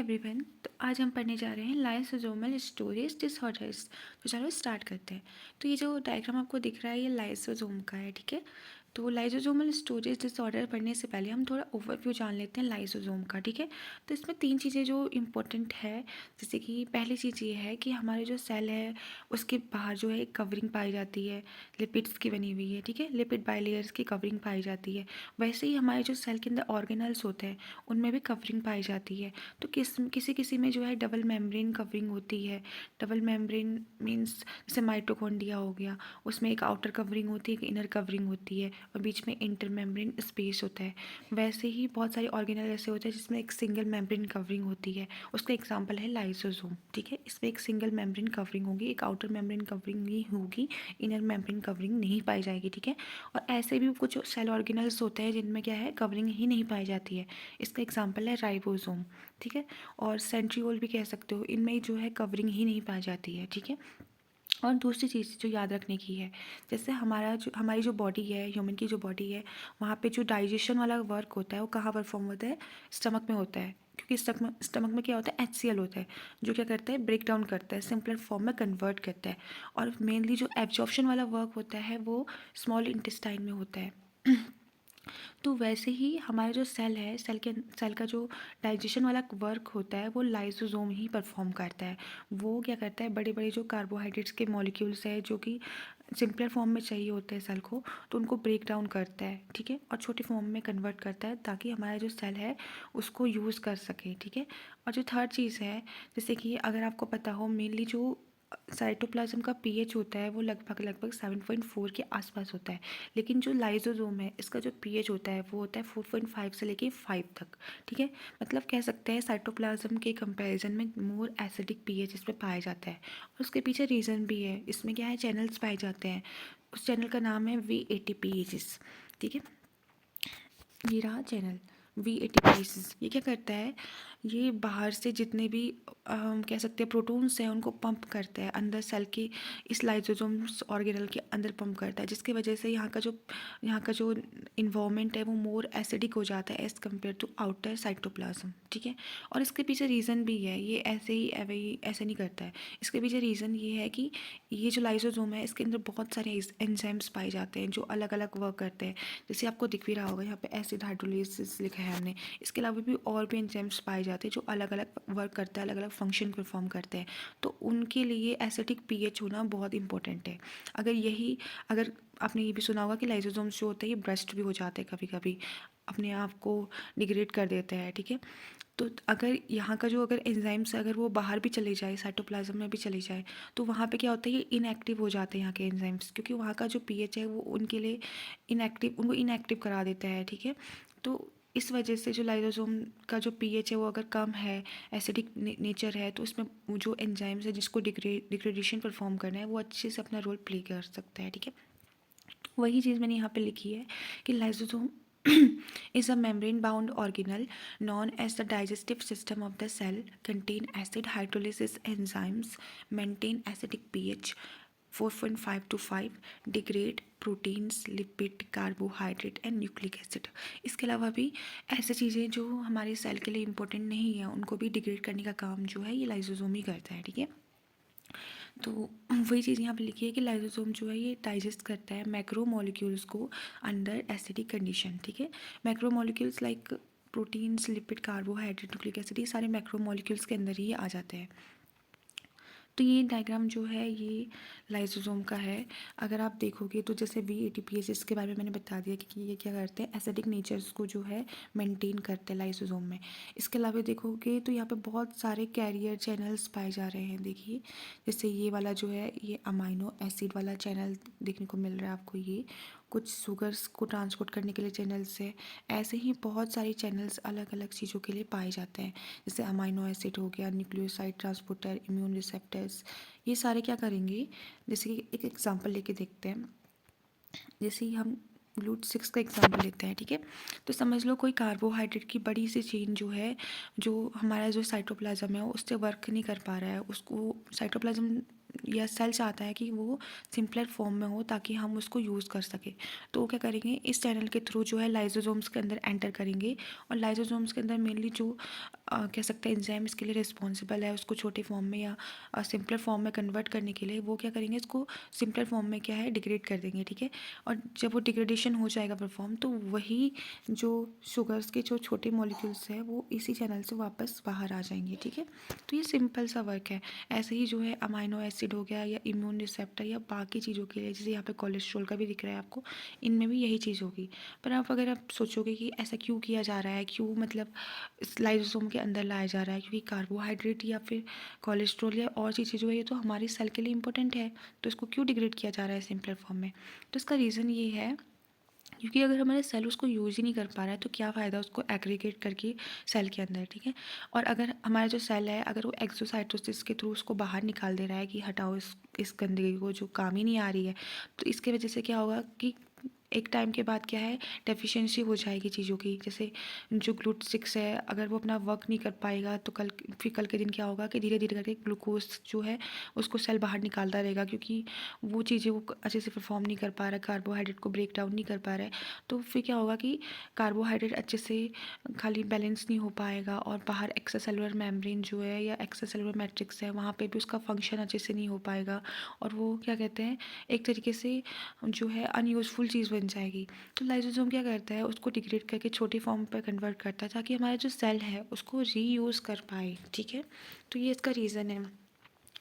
Everyone. तो आज हम पढ़ने जा रहे हैं लाइसोसोमल स्टोरेज डिसऑर्डर्स। तो चलो स्टार्ट करते हैं। तो ये जो डायग्राम आपको दिख रहा है ये लाइसोसोम का है, ठीक है। तो लाइसोसोमल स्टोरेज डिसऑर्डर पढ़ने से पहले हम थोड़ा ओवरव्यू जान लेते हैं लाइसोसोम का, ठीक है। तो इसमें तीन चीज़ें जो इम्पोर्टेंट है, जैसे कि पहली चीज़ ये है कि हमारे जो सेल है उसके बाहर जो है एक कवरिंग पाई जाती है, लिपिड्स की बनी हुई है, ठीक है। लिपिड बाइलेयर्स की कवरिंग पाई जाती है। वैसे ही हमारे जो सेल के अंदर ऑर्गेनल्स होते हैं उनमें भी कवरिंग पाई जाती है। तो किसी किसी में जो है डबल मेम्ब्रेन कवरिंग होती है। डबल मेम्ब्रेन मीन्स जैसे माइटोकॉन्ड्रिया हो गया, उसमें एक आउटर कवरिंग होती है, एक इनर कवरिंग होती है और बीच में इंटर मेम्ब्रेन स्पेस होता है। वैसे ही बहुत सारे ऑर्गेनल ऐसे होते हैं जिसमें एक सिंगल मेम्ब्रेन कवरिंग होती है। उसका एग्जाम्पल है लाइसोसोम, ठीक है। इसमें एक सिंगल मेम्ब्रेन कवरिंग होगी, एक आउटर मेम्ब्रेन कवरिंग नहीं होगी, इनर मेम्ब्रेन कवरिंग नहीं पाई जाएगी, ठीक है। और ऐसे भी कुछ सेल ऑर्गेनल्स होते हैं जिनमें क्या है, कवरिंग ही नहीं पाई जाती है। इसका एग्जाम्पल है राइबोसोम, ठीक है। और सेंट्रियोल भी कह सकते हो, इनमें जो है कवरिंग ही नहीं पाई जाती है, ठीक है। और दूसरी चीज़ जो याद रखने की है, जैसे हमारी जो बॉडी है, ह्यूमन की जो बॉडी है, वहाँ पे जो डाइजेशन वाला वर्क होता है वो कहाँ परफॉर्म होता है, स्टमक में होता है। क्योंकि स्टमक में क्या होता है, HCl होता है, जो क्या करता है, ब्रेक डाउन करता है, सिंपलर फॉर्म में कन्वर्ट करता है। और मेनली जो एब्जॉर्प्शन वाला वर्क होता है वो स्मॉल इंटेस्टाइन में होता है। तो वैसे ही हमारा जो सेल है, सेल का जो डाइजेशन वाला वर्क होता है वो लाइसोसोम ही परफॉर्म करता है। वो क्या करता है, बड़े बड़े जो कार्बोहाइड्रेट्स के मॉलिक्यूल्स है जो कि सिंपलर फॉर्म में चाहिए होते हैं सेल को, तो उनको ब्रेक डाउन करता है, ठीक है, और छोटे फॉर्म में कन्वर्ट करता है ताकि हमारा जो सेल है उसको यूज़ कर सके, ठीक है। और जो थर्ड चीज़ है, जैसे कि अगर आपको पता हो, मेनली जो साइटोप्लाज्म का पीएच होता है वो लगभग लगभग 7.4 के आसपास होता है। लेकिन जो लाइसोसोम है इसका जो पीएच होता है वो होता है 4.5 से लेके 5 तक, ठीक है। मतलब कह सकते हैं साइटोप्लाज्म के कंपैरिजन में मोर एसिडिक पीएच इसमें पाया जाता है। और उसके पीछे रीज़न भी है, इसमें क्या है, चैनल्स पाए जाते हैं। उस चैनल का नाम है VATPases, ठीक है। ये रहा चैनल VATPases। ये क्या करता है, ये बाहर से जितने भी हम कह सकते हैं प्रोटॉन्स हैं उनको पंप करता है अंदर सेल के, इस लाइसोसोम्स ऑर्गेनल के अंदर पंप करता है, जिसकी वजह से यहाँ का जो इन्वायरमेंट है वो मोर एसिडिक हो जाता है as compare to outer cytoplasm, ठीक है। और इसके पीछे रीज़न भी है, ये ऐसे ही ऐसे नहीं करता है। इसके पीछे रीज़न ये है कि ये जो लाइसोसोम है इसके अंदर बहुत सारे एंजाइम्स पाए जाते हैं जो अलग अलग वर्क करते हैं। जैसे आपको दिख भी रहा होगा, यहाँ पे एसिड हाइड्रोलिसिस लिखा है हमने। इसके अलावा भी और भी एंजाइम्स पाए जाते हैं जो अलग अलग वर्क करते हैं, अलग अलग फंक्शन परफॉर्म करते हैं। तो उनके लिए एसिडिक पीएच होना बहुत इंपॉर्टेंट है। अगर आपने ये भी सुना होगा कि लाइसोसोम्स जो होते हैं ये ब्रस्ट भी हो जाते हैं, कभी कभी अपने आप को डिग्रेड कर देते हैं, ठीक है। तो अगर यहाँ का जो अगर एंजाइम्स अगर वो बाहर भी चले जाए, साइटोप्लाज्म में भी चले जाए, तो वहाँ पे क्या होता है, ये इनएक्टिव हो जाते हैं यहाँ के एंजाइम्स, क्योंकि वहाँ का जो पीएच है वो उनके लिए उनको इनएक्टिव करा देता है, ठीक है। तो इस वजह से जो लाइसोसोम का जो पीएच है वो अगर कम है, एसिडिक नेचर है, तो उसमें वो जो एंजाइम्स है जिसको डिग्रेडेशन परफॉर्म करना है वो अच्छे से अपना रोल प्ले कर सकता है, ठीक है। वही चीज़ मैंने यहाँ पे लिखी है कि lysosome is a membrane bound organelle known as the digestive system of the cell, contain acid hydrolysis enzymes, maintain acidic pH 4.5 to 5, degrade proteins, lipid, carbohydrate and nucleic acid। इसके अलावा भी ऐसे चीज़ें जो हमारे सेल के लिए इम्पोर्टेंट नहीं है उनको भी डिग्रेड करने का काम जो है ये लाइसोसोम ही करता है, ठीक है। तो वही चीज़ यहाँ पे लिखी है कि लाइसोसोम जो है ये डाइजेस्ट करता है मैक्रो मॉलिक्यूल्स को अंडर एसिडिक कंडीशन, ठीक है। Macro molecules like proteins, lipid, carbohydrate, nucleic acid, ये सारे मैक्रो मॉलिक्यूल्स के अंदर ही आ जाते हैं। तो ये डायग्राम जो है ये लाइसोसोम का है। अगर आप देखोगे तो जैसे VATPases इसके बारे में मैंने बता दिया कि ये क्या करते हैं, एसिडिक नेचर्स को जो है मेंटेन करते हैं लाइसोसोम में। इसके अलावा देखोगे तो यहाँ पे बहुत सारे कैरियर चैनल्स पाए जा रहे हैं, देखिए। जैसे ये वाला जो है ये अमाइनो एसिड वाला चैनल देखने को मिल रहा है आपको, ये कुछ शुगर्स को ट्रांसपोर्ट करने के लिए चैनल्स है। ऐसे ही बहुत सारे चैनल्स अलग अलग चीज़ों के लिए पाए जाते हैं, जैसे अमाइनो एसिड हो गया, न्यूक्लियोसाइड ट्रांसपोर्टर, इम्यून रिसेप्टर्स, ये सारे क्या करेंगे। जैसे कि एक एग्जांपल लेके देखते हैं, जैसे ही हम GLUT6 का एग्जांपल लेते हैं, ठीक है। तो समझ लो कोई कार्बोहाइड्रेट की बड़ी सी चेन जो है, जो हमारा जो साइटोप्लाज्म है उससे वर्क नहीं कर पा रहा है, उसको साइटोप्लाज्म या सेल चाहता है कि वो सिंपलर फॉर्म में हो ताकि हम उसको यूज़ कर सकें। तो वो क्या करेंगे, इस चैनल के थ्रू जो है लाइसोसोम्स के अंदर एंटर करेंगे, और लाइसोसोम्स के अंदर मेनली जो कह सकते हैं एंजाइम इसके लिए रिस्पॉन्सिबल है उसको छोटे फॉर्म में या सिंपलर फॉर्म में कन्वर्ट करने के लिए, वो क्या करेंगे, इसको सिंपलर फॉर्म में क्या है डिग्रेड कर देंगे, ठीक है। और जब वो डिग्रेडेशन हो जाएगा परफॉर्म, तो वही जो शुगर्स के जो छोटे मॉलिक्यूल्स हैं वो इसी चैनल से वापस बाहर आ जाएंगे, ठीक है। तो ये सिंपल सा वर्क है। ऐसे ही जो है अमाइनो एसिड हो गया या इम्यून रिसेप्टर या बाकी चीज़ों के लिए, जैसे यहाँ पे कोलेस्ट्रॉल का भी दिख रहा है आपको, इनमें भी यही चीज़ होगी। पर आप अगर आप सोचोगे कि ऐसा क्यों किया जा रहा है, क्यों मतलब इस लाइसोसोम के अंदर लाया जा रहा है, क्योंकि कार्बोहाइड्रेट या फिर कोलेस्ट्रॉल या और चीज़ें जो है ये तो हमारी सेल के लिए इंपॉर्टेंट है, तो इसको क्यों डिग्रेड किया जा रहा है सिंपलर फॉर्म में। तो इसका रीज़न ये है, क्योंकि अगर हमारे सेल उसको यूज़ ही नहीं कर पा रहा है तो क्या फ़ायदा उसको एग्रीगेट करके सेल के अंदर, ठीक है। और अगर हमारा जो सेल है अगर वो एक्सोसाइटोसिस के थ्रू उसको बाहर निकाल दे रहा है कि हटाओ इस गंदगी को जो काम ही नहीं आ रही है, तो इसके वजह से क्या होगा कि एक टाइम के बाद क्या है, डेफिशिएंसी हो जाएगी चीज़ों की। जैसे जो ग्लूट 6 है, अगर वो अपना वर्क नहीं कर पाएगा तो कल के दिन क्या होगा कि धीरे धीरे करके ग्लूकोज जो है उसको सेल बाहर निकालता रहेगा, क्योंकि वो चीज़ें वो अच्छे से परफॉर्म नहीं कर पा रहा है, कार्बोहाइड्रेट को ब्रेक डाउन नहीं कर पा रहा है। तो फिर क्या होगा कि कार्बोहाइड्रेट अच्छे से खाली बैलेंस नहीं हो पाएगा, और बाहर एक्स्ट्रा सेलुलर मेम्ब्रेन जो है या एक्स्ट्रा सेलुलर मैट्रिक्स है वहाँ पे भी उसका फंक्शन अच्छे से नहीं हो पाएगा, और वो क्या कहते हैं एक तरीके से जो है अनयूज़फुल चीज़ बन जाएगी। तो लाइसोसोम क्या करता है, उसको डिग्रेड करके छोटी फॉर्म पर कन्वर्ट करता है ताकि हमारा जो सेल है उसको रीयूज़ कर पाए, ठीक है। तो ये इसका रीज़न है।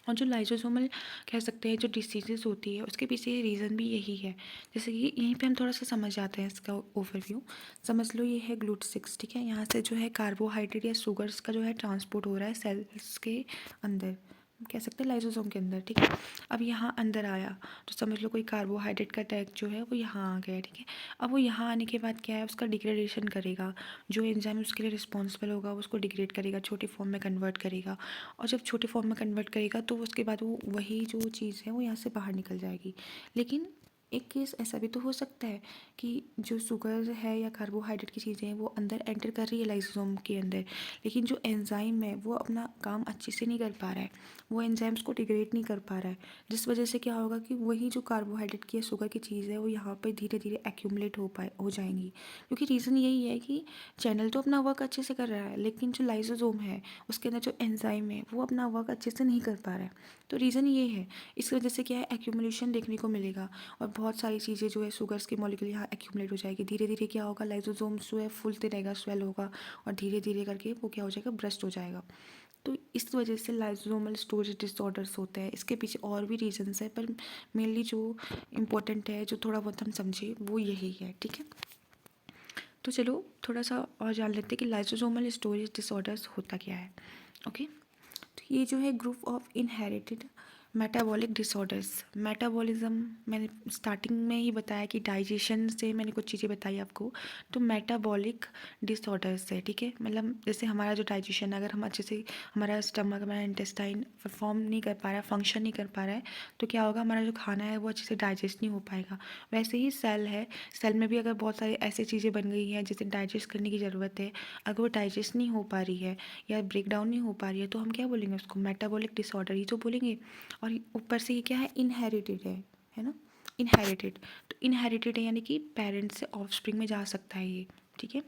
और जो लाइसोसोमल कह सकते हैं जो डिसीजेज़ होती है उसके पीछे रीज़न भी यही है। जैसे कि यहीं पे हम थोड़ा सा समझ जाते हैं इसका ओवरव्यू। समझ लो ये है ग्लूट 6, ठीक है। यहाँ से जो है कार्बोहाइड्रेट या शुगर्स का जो है ट्रांसपोर्ट हो रहा है सेल्स के अंदर, कह सकते हैं लाइसोसोम के अंदर, ठीक है। अब यहाँ अंदर आया तो समझ लो कोई कार्बोहाइड्रेट का टैग जो है वो यहाँ आ गया, ठीक है। अब वो यहाँ आने के बाद क्या है, उसका डिग्रेडेशन करेगा, जो एंजाइम उसके लिए रिस्पॉन्सिबल होगा उसको डिग्रेड करेगा, छोटी फॉर्म में कन्वर्ट करेगा, और जब छोटे फॉर्म में कन्वर्ट करेगा तो उसके बाद वो वही जो चीज़ है वो यहाँ से बाहर निकल जाएगी। लेकिन एक केस ऐसा भी तो हो सकता है कि जो शुगर है या कार्बोहाइड्रेट की चीज़ें हैं वो अंदर एंटर कर रही है लाइसोसोम के अंदर, लेकिन जो एंजाइम है वो अपना काम अच्छे से नहीं कर पा रहा है, वो एंजाइम्स को डिग्रेड नहीं कर पा रहा है, जिस वजह से क्या होगा कि वही जो कार्बोहाइड्रेट की या शुगर की चीज़ है वो यहाँ पर धीरे धीरे एक्यूमुलेट हो जाएंगी। क्योंकि रीज़न यही है कि चैनल तो अपना वर्क अच्छे से कर रहा है, लेकिन जो लाइसोसोम है उसके अंदर जो एंजाइम है वो अपना वर्क अच्छे से नहीं कर पा रहा है। तो रीज़न ये है, इस वजह से क्या है एक्यूमुलेशन देखने को मिलेगा, और बहुत सारी चीज़ें जो है शुगर्स के मॉलिक्यूल यहाँ एक्यूमुलेट हो जाएगी। धीरे धीरे क्या होगा, लाइसोसोम्स जो है फूलते रहेगा, स्वेल होगा, और धीरे धीरे करके वो क्या हो जाएगा, ब्रस्ट हो जाएगा। तो इस वजह से लाइसोसोमल स्टोरेज डिसऑर्डर्स होते हैं। इसके पीछे और भी रीजंस है, पर मेनली जो इम्पोर्टेंट है जो थोड़ा बहुत हम समझे वो यही है, ठीक है। तो चलो थोड़ा सा और जान लेते हैं कि लाइसोसोमल स्टोरेज डिसऑर्डर्स होता क्या है। ओके, तो ये जो है group of inherited metabolic disorders. Metabolism मैंने स्टार्टिंग में ही बताया कि डाइजेशन से मैंने कुछ चीज़ें बताई आपको, तो मेटाबॉलिक डिसऑर्डर्स है, ठीक है। मतलब जैसे हमारा जो डाइजेशन अगर हम अच्छे से, हमारा स्टमक हमारा इंटेस्टाइन परफॉर्म नहीं कर पा रहा है, फंक्शन नहीं कर पा रहा है, तो क्या होगा, हमारा जो खाना है वो अच्छे से डाइजेस्ट नहीं हो पाएगा। वैसे ही सेल है, सेल में भी अगर बहुत सारी ऐसी चीज़ें बन गई हैं जिसे डाइजेस्ट करने की ज़रूरत है, अगर वो डाइजेस्ट नहीं हो पा रही है या ब्रेक डाउन नहीं हो पा रही है, तो हम क्या बोलेंगे उसको, मेटाबॉलिक डिसऑर्डर ही तो बोलेंगे। और ऊपर से ये क्या है, इनहेरिटेड है ना, इनहेरिटेड। तो इनहेरिटेड है यानी कि पेरेंट्स से ऑफस्प्रिंग में जा सकता है ये, ठीक है।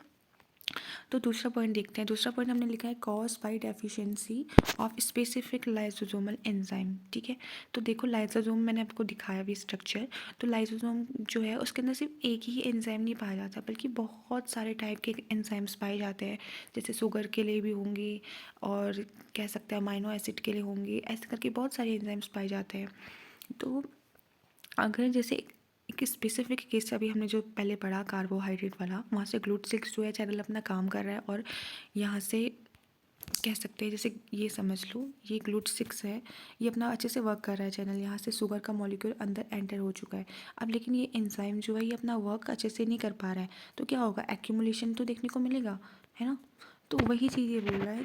तो दूसरा पॉइंट देखते हैं। दूसरा पॉइंट हमने लिखा है cause by deficiency of specific lysosomal enzyme, ठीक है। तो देखो लाइसोसोम मैंने आपको दिखाया भी स्ट्रक्चर, तो लाइसोसोम जो है उसके अंदर सिर्फ एक ही एंजाइम नहीं पाया जाता, बल्कि बहुत सारे टाइप के एंजाइम्स पाए जाते हैं। जैसे शुगर के लिए भी होंगे, और कह सकते हैं अमाइनो एसिड के लिए होंगे, ऐसे करके बहुत सारे एंजाइम्स पाए जाते हैं। तो अगर जैसे एक स्पेसिफिक केस अभी हमने जो पहले पढ़ा कार्बोहाइड्रेट वाला, वहाँ से ग्लूट 6 जो है चैनल अपना काम कर रहा है, और यहाँ से कह सकते हैं जैसे ये समझ लो ये ग्लूट 6 है, ये अपना अच्छे से वर्क कर रहा है चैनल, यहाँ से शुगर का मॉलिक्यूल अंदर एंटर हो चुका है। अब लेकिन ये एंजाइम जो है ये अपना वर्क अच्छे से नहीं कर पा रहा है, तो क्या होगा, एक्यूमुलेशन तो देखने को मिलेगा, है ना। तो वही चीज़ ये बोल रहा है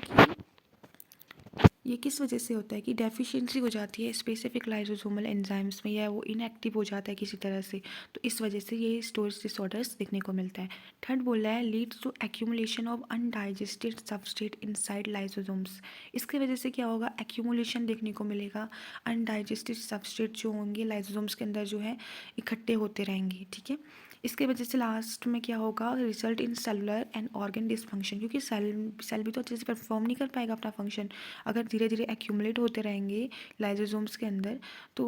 कि ये किस वजह से होता है कि डेफिशिएंसी हो जाती है स्पेसिफिक लाइसोसोमल एंजाइम्स में, या वो इनएक्टिव हो जाता है किसी तरह से, तो इस वजह से ये स्टोरेज डिसऑर्डर्स देखने को मिलता है। थर्ड बोल रहा है leads to accumulation of undigested substrate inside lysosomes. इसकी वजह से क्या होगा, एक्यूमुलेशन देखने को मिलेगा, अनडाइजेस्टेड सबस्ट्रेट जो होंगे लाइसोसोम्स के अंदर जो है इकट्ठे होते रहेंगे, ठीक है। इसके वजह से लास्ट में क्या होगा, result in cellular and organ dysfunction, क्योंकि सेल भी तो अच्छे से परफॉर्म नहीं कर पाएगा अपना फंक्शन अगर धीरे धीरे एक्यूमुलेट होते रहेंगे लाइसोसोम्स के अंदर। तो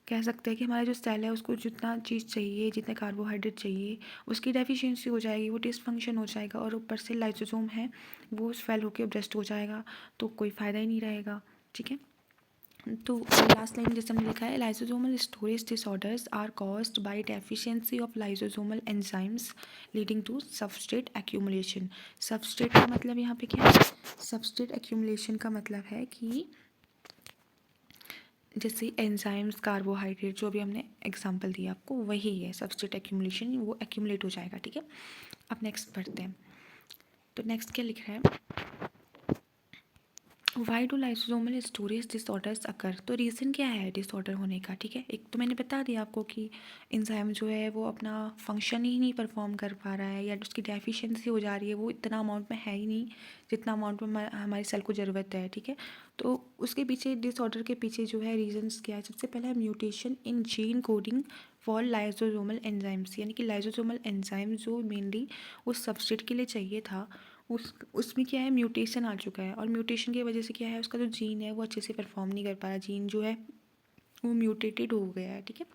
कह सकते हैं कि हमारा जो सेल है उसको जितना चीज़ चाहिए, जितने कार्बोहाइड्रेट चाहिए, उसकी डेफिशिएंसी हो जाएगी, वो डिसफंक्शन हो जाएगा, और ऊपर से लाइसोसोम है वो फेल होकर ब्रेस्ट हो जाएगा, तो कोई फ़ायदा ही नहीं रहेगा, ठीक है। तो लास्ट लाइन जैसे हमने लिखा है, lysosomal storage disorders are caused by deficiency of lysosomal enzymes leading to substrate accumulation. Substrate का मतलब यहाँ पे क्या है, सबस्ट्रेट एक्यूमुलेशन का मतलब है कि जैसे एंजाइम्स, कार्बोहाइड्रेट, जो भी हमने एग्जांपल दिया आपको वही है सबस्ट्रेट एक्यूमुलेशन, वो एक्यूमुलेट हो जाएगा, ठीक है। अब नेक्स्ट पढ़ते हैं। तो नेक्स्ट क्या लिख रहा है, why do lysosomal storage disorders occur. तो रीज़न क्या है डिसऑर्डर होने का, ठीक है। एक तो मैंने बता दिया आपको कि एंजाइम जो है वो अपना फंक्शन ही नहीं परफॉर्म कर पा रहा है, या उसकी डेफिशिएंसी हो जा रही है, वो इतना अमाउंट में है ही नहीं जितना अमाउंट में हमारी सेल को ज़रूरत है, ठीक है। तो उसके पीछे, डिसऑर्डर के पीछे जो है रीजंस क्या है, सबसे पहला है mutation in gene coding for lysosomal enzymes, यानी कि लाइसोसोमल एंजाइम जो मेनली उस सबस्ट्रेट के लिए चाहिए था, उसमें क्या है, म्यूटेशन आ चुका है, और म्यूटेशन की वजह से क्या है, उसका जो जीन है वो अच्छे से परफॉर्म नहीं कर पा रहा, जीन जो है वो म्यूटेटेड हो गया है, ठीक है।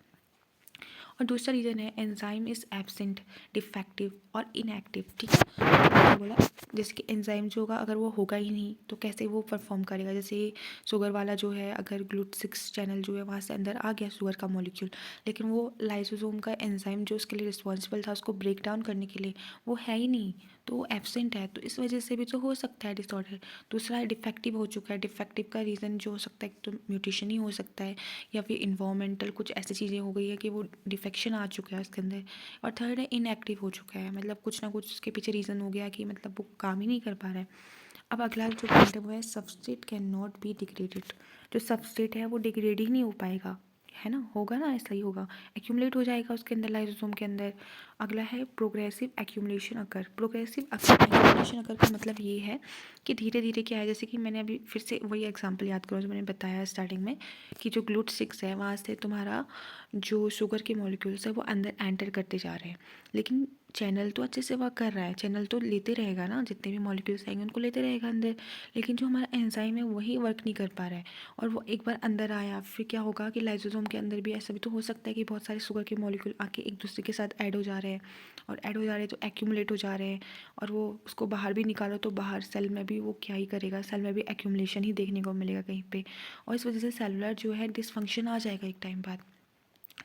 और दूसरा रीज़न है एंजाइम इज़ एब्सेंट, डिफेक्टिव और इनएक्टिव, ठीक है। तो मैंने बोला जैसे कि एंजाइम जो होगा अगर वो होगा ही नहीं तो कैसे वो परफॉर्म करेगा, जैसे शुगर वाला जो है, अगर ग्लूट 6 चैनल जो है वहाँ से अंदर आ गया शुगर का मॉलिक्यूल, लेकिन वो लाइसोसोम का एंजाइम जो उसके लिए रिस्पॉन्सिबल था उसको ब्रेक डाउन करने के लिए, वो है ही नहीं, तो वो एब्सेंट है, तो इस वजह से भी तो हो सकता है डिसऑर्डर। दूसरा है डिफेक्टिव हो चुका है, डिफेक्टिव का रीज़न जो हो सकता है, तो म्यूटेशन ही हो सकता है, या फिर इन्वामेंटल कुछ ऐसी चीज़ें हो गई है कि वो डिफेक्शन आ चुका है उसके अंदर। और थर्ड है इनएक्टिव हो चुका है, मतलब कुछ ना कुछ उसके पीछे रीज़न हो गया कि मतलब वो काम ही नहीं कर पा रहा है। अब अगला जो पॉइंट है वो है substrate can not be degraded. जो सबस्ट्रेट है वो डिग्रेड ही नहीं हो पाएगा, है ना, होगा ना, ऐसा ही होगा, एक्यूमुलेट हो जाएगा उसके अंदर, लाइसोसोम के अंदर। अगला है प्रोग्रेसिव एक्यूमुलेशन अकर। प्रोग्रेसिव एक्यूमुलेशन अकर का मतलब ये है कि धीरे धीरे क्या है, जैसे कि मैंने अभी फिर से वही एग्जांपल याद करो जो मैंने बताया स्टार्टिंग में, कि जो ग्लूट 6 है वहाँ से तुम्हारा जो शुगर के मॉलिक्यूल्स है वो अंदर एंटर करते जा रहे हैं, लेकिन चैनल तो अच्छे से वर्क कर रहा है, चैनल तो लेते रहेगा ना, जितने भी मॉलिक्यूल्स आएंगे उनको लेते रहेगा अंदर, लेकिन जो हमारा एंजाइम है वही वर्क नहीं कर पा रहा है। और वो एक बार अंदर आया फिर क्या होगा कि लाइसोसोम के अंदर भी ऐसा भी तो हो सकता है कि बहुत सारे शुगर के मॉलिक्यूल आके एक दूसरे के साथ ऐड हो जा रहे हैं, और ऐड हो जा रहे हैं तो एक्यूमुलेट हो जा रहे हैं, और वो उसको बाहर भी निकालो तो बाहर सेल में भी वो क्या ही करेगा, सेल में भी एक्यूमुलेशन ही देखने को मिलेगा कहीं पे, और इस वजह से सेलुलर जो है डिसफंक्शन आ जाएगा एक टाइम बाद,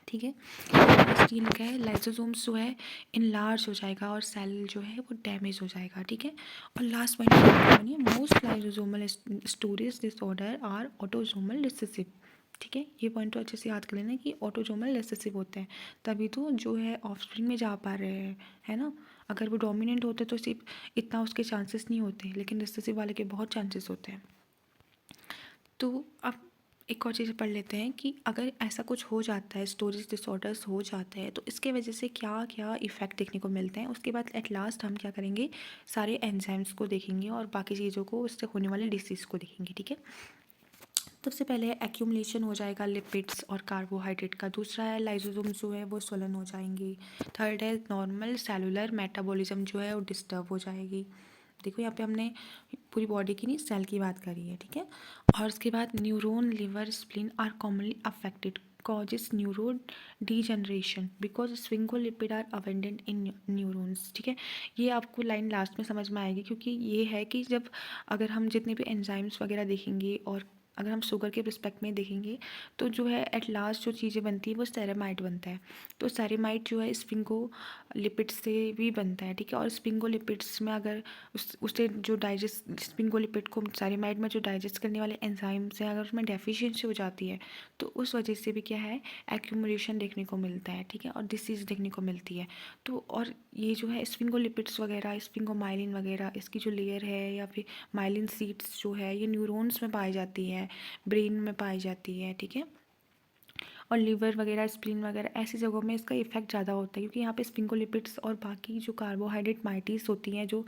ठीक है। लास्ट ये लिखा है लाइसोसोम्स जो है इनलार्ज हो जाएगा और सेल जो है वो डैमेज हो जाएगा, ठीक है। और last point, most lysosomal storage disorder are autosomal recessive, ठीक है। ये पॉइंट तो अच्छे से याद कर लेना कि ऑटोसोमल रिसेसिव होते हैं, तभी तो जो है ऑफस्प्रिंग में जा पा रहे हैं, है ना। अगर वो डोमिनेंट होते तो सिर्फ इतना उसके चांसेस नहीं होते, लेकिन रिसेसिव वाले के बहुत चांसेस होते हैं। तो अब एक और चीज़ पढ़ लेते हैं कि अगर ऐसा कुछ हो जाता है, स्टोरेज डिसऑर्डर्स हो जाते हैं, तो इसके वजह से क्या क्या इफ़ेक्ट देखने को मिलते हैं। उसके बाद एट लास्ट हम क्या करेंगे, सारे एंजाइम्स को देखेंगे और बाकी चीज़ों को, उससे होने वाले डिसीज़ को देखेंगे, ठीक है। सबसे पहले एक्यूमुलेशन हो जाएगा लिपिड्स और कार्बोहाइड्रेट का। दूसरा है लाइसोसोम जो है वो स्वलन हो जाएंगे। थर्ड है नॉर्मल सेलुलर मेटाबॉलिज्म जो है वो डिस्टर्ब हो जाएगी। देखो यहाँ पे हमने पूरी बॉडी की नहीं, सेल की बात करी है, ठीक है। और उसके बाद neuron, liver, spleen are commonly affected, causes neuro degeneration because sphingolipid are abundant in neurons, ठीक है। ये आपको लाइन लास्ट में समझ में आएगी, क्योंकि ये है कि जब अगर हम जितने भी एंजाइम्स वगैरह देखेंगे और अगर हम शुगर के रिस्पेक्ट में देखेंगे तो जो है एट लास्ट जो चीज़ें बनती है वो सेरेमाइड बनता है। तो सेरेमाइड जो है स्पिंगो लिपिड्स से भी बनता है, ठीक है। और स्पिंगो लिपिड्स में अगर उससे जो डाइजेस्ट स्पिंगो लिपिड को सेरेमाइड में जो डाइजेस्ट करने वाले एंजाइम्स हैं अगर उसमें डेफिशिएंसी हो जाती है तो उस वजह से भी क्या है एक्यूमुलेशन देखने को मिलता है, ठीक है, और डिसीज़ देखने को मिलती है। तो और ये जो है स्पिंगोलिपिड्स वगैरह स्पिंगोमाइलिन वगैरह इसकी जो लेयर है या फिर माइलिन सीड्स जो है ये न्यूरॉन्स में पाई जाती है, ब्रेन में पाई जाती है, ठीक है। और लिवर वगैरह स्प्लीन वगैरह ऐसी जगहों में इसका इफेक्ट ज़्यादा होता है क्योंकि यहाँ पे स्पिंगोलिपिड्स और बाकी जो कार्बोहाइड्रेट माइटीज होती हैं जो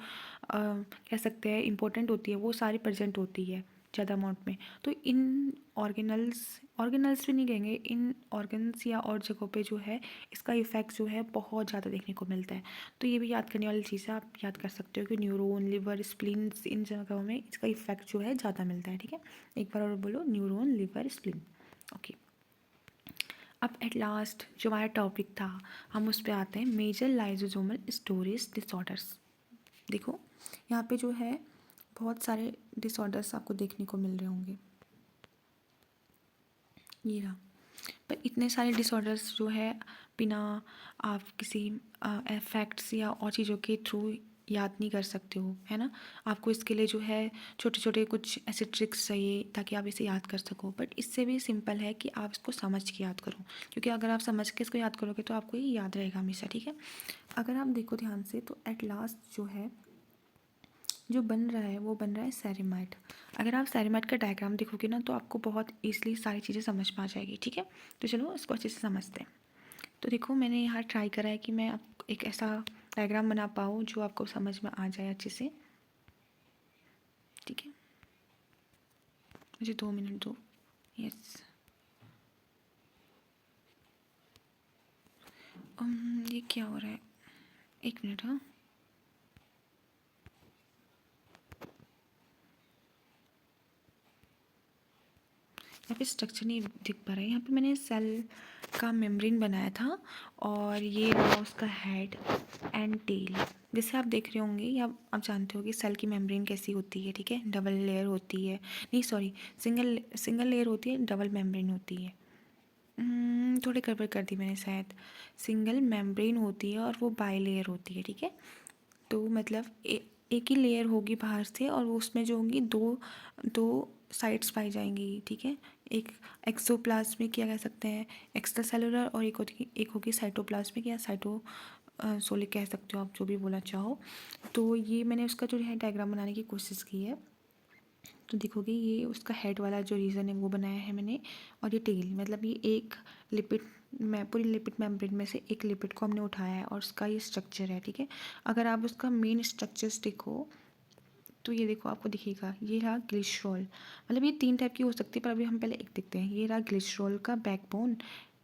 कह सकते हैं इंपॉर्टेंट होती है वो सारी प्रेजेंट होती है ज़्यादा अमाउंट में। तो इन ऑर्गेनल्स भी नहीं कहेंगे, इन ऑर्गन्स या और जगहों पे जो है इसका इफेक्ट जो है बहुत ज़्यादा देखने को मिलता है। तो ये भी याद करने वाली चीज़ है, आप याद कर सकते हो कि न्यूरॉन लिवर स्प्लीन इन जगहों में इसका इफेक्ट जो है ज़्यादा मिलता है, ठीक है। एक बार और बोलो, न्यूरॉन लिवर स्प्लीन। ओके, अब एट लास्ट जो हमारा टॉपिक था हम उस पर आते हैं, मेजर लाइसोसोमल स्टोरेज डिसऑर्डर्स। देखो यहाँ पे जो है बहुत सारे डिसऑर्डर्स आपको देखने को मिल रहे होंगे, ये रहा। पर इतने सारे डिसऑर्डर्स जो है बिना आप किसी फैक्ट्स या और चीज़ों के थ्रू याद नहीं कर सकते हो, है ना। आपको इसके लिए जो है छोटे छोटे कुछ ऐसे ट्रिक्स चाहिए ताकि आप इसे याद कर सको। बट इससे भी सिंपल है कि आप इसको समझ के याद करो, क्योंकि अगर आप समझ के इसको याद करोगे तो आपको ये याद रहेगा हमेशा, ठीक है। अगर आप देखो ध्यान से तो एट लास्ट जो है जो बन रहा है वो बन रहा है सेरेमाइड। अगर आप सेरेमाइड का डायग्राम देखोगे ना तो आपको बहुत ईजिली सारी चीज़ें समझ में आ जाएगी, ठीक है। तो चलो इसको अच्छे से समझते हैं। तो देखो मैंने यहाँ ट्राई करा है कि मैं आप एक ऐसा डायग्राम बना पाऊँ जो आपको समझ में आ जाए अच्छे से, ठीक है। मुझे 2 मिनट दो। यस, ये क्या हो रहा है, 1 मिनट। हाँ, यहाँ पे स्ट्रक्चर नहीं दिख पा रहा है। यहाँ पे मैंने सेल का मेम्ब्रेन बनाया था और ये रहा उसका हेड एंड टेल। जैसे आप देख रहे होंगे या आप जानते हो कि सेल की मेम्ब्रेन कैसी होती है, ठीक है। डबल लेयर होती है, नहीं सॉरी, सिंगल सिंगल लेयर होती है, डबल मेम्ब्रेन होती है। थोड़ी गड़बड़ कर दी मैंने शायद। सिंगल मेम्ब्रेन होती है और वो बाई लेयर होती है, ठीक है। तो मतलब एक ही लेयर होगी बाहर से और उसमें जो होंगी दो दो साइड्स पाई जाएंगी, ठीक है। एक एक्सोप्लाज्मिक या कह सकते हैं एक्स्ट्रा सेलुलर और एक होगी साइटोप्लाज्मिक या सोलिक कह सकते हो आप, जो भी बोलना चाहो। तो ये मैंने उसका जो है डायग्राम बनाने की कोशिश की है। तो देखोगे ये उसका हेड वाला जो रीज़न है वो बनाया है मैंने, और ये टेल मतलब ये एक लिपिड मैं पूरी लिपिड मेम्ब्रेन में से एक लिपिड को हमने उठाया है और उसका ये स्ट्रक्चर है, ठीक है। अगर आप उसका मेन स्ट्रक्चर्स देखो तो ये देखो आपको दिखेगा, ये रहा ग्लिसरॉल। मतलब ये 3 टाइप की हो सकती है पर अभी हम पहले एक देखते हैं। ये रहा ग्लिसरॉल का बैकबोन,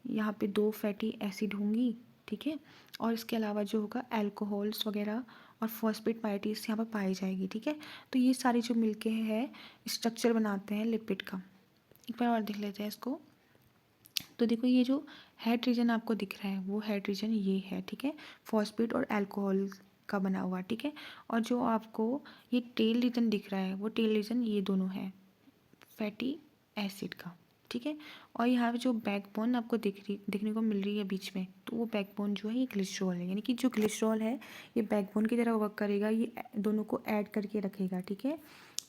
यहाँ पे 2 फैटी एसिड होंगी, ठीक है। और इसके अलावा जो होगा अल्कोहल्स वगैरह और फॉस्फेट माइटीज यहाँ पर पाई जाएगी, ठीक है। तो ये सारे जो मिलके है स्ट्रक्चर बनाते हैं लिपिड का। एक बार और देख लेते हैं इसको। तो देखो ये जो हेड रीजन आपको दिख रहा है वो हेड रीजन ये है, ठीक है, फॉस्फेट और अल्कोहल का बना हुआ, ठीक है। और जो आपको ये टेल रीजन दिख रहा है वो टेल रीजन ये दोनों है फैटी एसिड का, ठीक है। और यहाँ पे जो बैकबोन आपको देखने को मिल रही है बीच में, तो वो बैकबोन जो है ये ग्लिसरॉल है। यानी कि जो ग्लिसरॉल है ये बैकबोन की तरह वर्क करेगा, ये दोनों को ऐड करके रखेगा, ठीक है।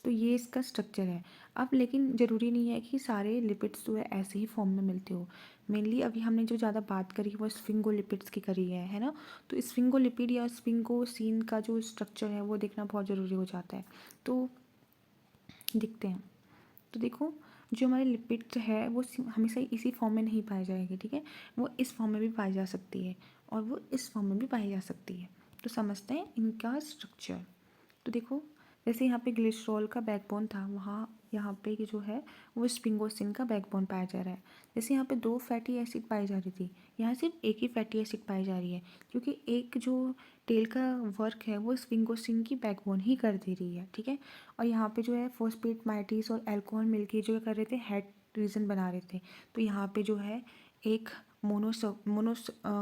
तो ये इसका स्ट्रक्चर है। अब लेकिन ज़रूरी नहीं है कि सारे लिपिड्स जो है ऐसे ही फॉर्म में मिलते हो। मेनली अभी हमने जो ज़्यादा बात करी वो स्फिंगोलिपिड्स की करी है ना। तो स्फिंगोलिपिड या स्फिंगोसीन का जो स्ट्रक्चर है वो देखना बहुत ज़रूरी हो जाता है। तो दिखते हैं। तो देखो जो हमारे लिपिड है वो हमेशा इसी फॉर्म में नहीं पाई जाएगी, ठीक है। वो इस फॉर्म में भी पाई जा सकती है और वो इस फॉर्म में भी पाई जा सकती है। तो समझते हैं इनका स्ट्रक्चर। तो देखो जैसे यहाँ पे ग्लिसरॉल का बैकबोन था, वहाँ यहाँ पे जो है वो स्पिंगोसिन का बैकबोन पाया जा रहा है। जैसे यहाँ पे 2 फैटी एसिड पाई जा रही थी, यहाँ सिर्फ एक ही फैटी एसिड पाई जा रही है, क्योंकि एक जो टेल का वर्क है वो स्पिंगोसिन की बैकबोन ही कर दे रही है, ठीक है। और यहाँ पे जो है फॉस्फेट माइटीज और अल्कोहल मिलके जो कर रहे थे हेड रीजन बना रहे थे। तो यहाँ पे जो है एक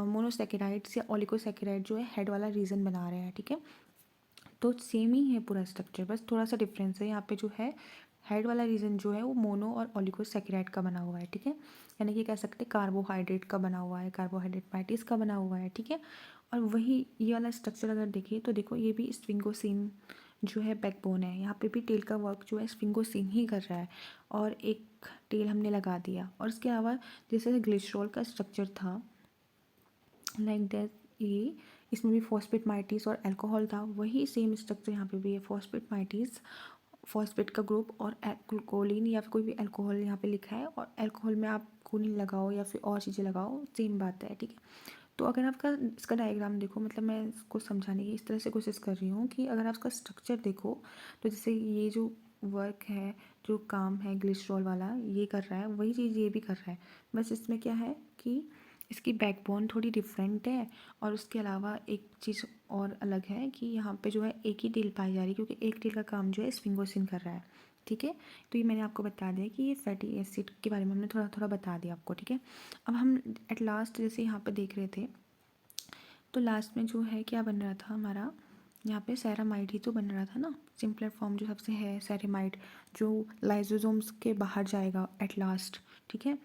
मोनोसेकेराइड्स या ओलिगोसेकेराइड जो है हेड वाला रीजन बना रहे हैं, ठीक है। तो सेम ही है पूरा स्ट्रक्चर, बस थोड़ा सा डिफरेंस है। यहाँ पे जो है हेड वाला रीजन जो है वो मोनो और ओलिगोसैकेराइड का बना हुआ है, ठीक है। यानी कि कह सकते हैं कार्बोहाइड्रेट का बना हुआ है, कार्बोहाइड्रेट माइटिस का बना हुआ है, ठीक है। और वही ये वाला स्ट्रक्चर अगर देखिए तो देखो ये भी स्फिंगोसीन जो है बैकबोन है, यहाँ पे भी टेल का वर्क जो है स्फिंगोसीन ही कर रहा है। और एक टेल हमने लगा दिया, और इसके अलावा जैसे ग्लिसरॉल का स्ट्रक्चर था लाइक दैट, ये इसमें भी फॉस्फेट माइटिस और अल्कोहल था, वही सेम स्ट्रक्चर यहाँ पे भी है। फॉस्फेट माइटिस, फॉस्फेट का ग्रुप और कोलिन या फिर कोई भी अल्कोहल यहाँ पे लिखा है, और अल्कोहल में आप कोलिन लगाओ या फिर और चीज़ें लगाओ, सेम बात है, ठीक है। तो अगर आपका इसका डायग्राम देखो, मतलब मैं इसको समझाने की इस तरह से कोशिश कर रही हूँ कि अगर आप इसका स्ट्रक्चर देखो तो जैसे ये जो वर्क है, जो काम है ग्लिसरॉल वाला ये कर रहा है, वही चीज़ ये भी कर रहा है। बस इसमें क्या है कि इसकी बैकबोन थोड़ी डिफरेंट है, और उसके अलावा एक चीज़ और अलग है कि यहाँ पे जो है एक ही टेल पाई जा रही है, क्योंकि एक टेल का काम जो है स्फिंगोसिन कर रहा है, ठीक है। तो ये मैंने आपको बता दिया कि ये फैटी एसिड के बारे में हमने थोड़ा थोड़ा बता दिया आपको, ठीक है। अब हम एट लास्ट जैसे यहाँ पे देख रहे थे, तो लास्ट में जो है क्या बन रहा था हमारा, यहाँ पे सेरामाइड ही तो बन रहा था ना, सिंपलर फॉर्म जो सबसे है सेरेमाइड, जो लाइजोसोम्स के बाहर जाएगा एट लास्ट, ठीक है।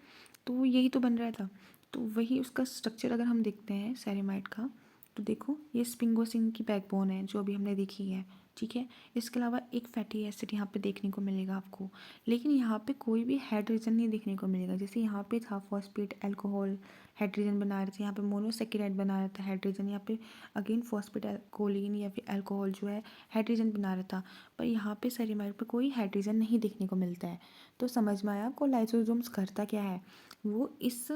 तो यही तो बन रहा था, तो वही उसका स्ट्रक्चर अगर हम देखते हैं सेरेमाइड का, तो देखो ये स्पिंगोसिन की बैकबोन है जो अभी हमने देखी है, ठीक है। इसके अलावा एक फैटी एसिड यहाँ पे देखने को मिलेगा आपको, लेकिन यहाँ पे कोई भी हाइड्रोजन नहीं देखने को मिलेगा। जैसे यहाँ पे था फॉस्फेट अल्कोहल हाइड्रोजन बना रहे थे, यहाँ पे मोनोसेकेराइड बना रहा था हाइड्रोजन, यहाँ पे अगेन फॉस्फेट कोलिन या फिर अल्कोहल जो है हाइड्रोजन बना रहा था, पर यहाँ पे सेरेमाइड पे कोई हाइड्रोजन नहीं देखने को मिलता है। तो समझ में आया आपको लाइसोसोम्स करता क्या है, वो इस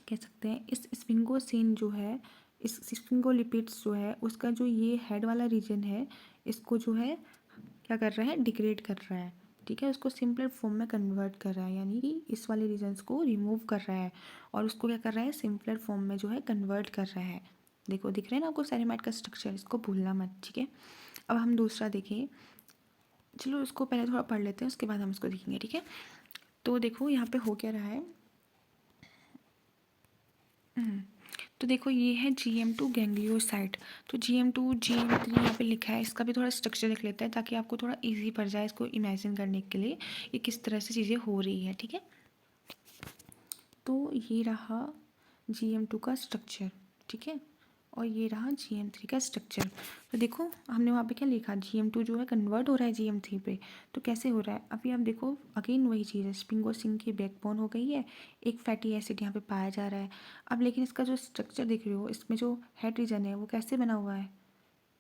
कह सकते हैं इस स्फिंगोसिन जो है, इस स्फिंगोलिपिड्स जो है उसका जो ये हेड वाला रीजन है, इसको जो है क्या कर रहा है, डिग्रेड कर रहा है, ठीक है। उसको सिंपलर फॉर्म में कन्वर्ट कर रहा है, यानी कि इस वाले रीजन्स को रिमूव कर रहा है, और उसको क्या कर रहा है, सिंपलर फॉर्म में जो है कन्वर्ट कर रहा है। देखो दिख रहा है ना आपको सेरेमाइड का स्ट्रक्चर, इसको भूलना मत, ठीक है। अब हम दूसरा देखें, चलो उसको पहले थोड़ा पढ़ लेते हैं, उसके बाद हम इसको देखेंगे, ठीक है। तो देखो यहाँ पे हो क्या रहा है, तो देखो ये है GM2 गैंग्लियोसाइट। तो GM2 GM3 यहाँ पे लिखा है, इसका भी थोड़ा स्ट्रक्चर लिख लेते हैं ताकि आपको थोड़ा इजी पड़ जाए इसको इमेजिन करने के लिए ये किस तरह से चीज़ें हो रही है, ठीक है। तो ये रहा GM2 का स्ट्रक्चर, ठीक है, और ये रहा GM3 का स्ट्रक्चर। तो देखो हमने वहाँ पे क्या लिखा, GM2 जो है कन्वर्ट हो रहा है GM3 पे, तो कैसे हो रहा है अभी आप देखो, अगेन वही चीज़ है, स्पिंगोसिन की बैकबोन हो गई है, एक फैटी एसिड यहाँ पे पाया जा रहा है। अब लेकिन इसका जो स्ट्रक्चर देख रहे हो, इसमें जो हेड रीजन है वो कैसे बना हुआ है,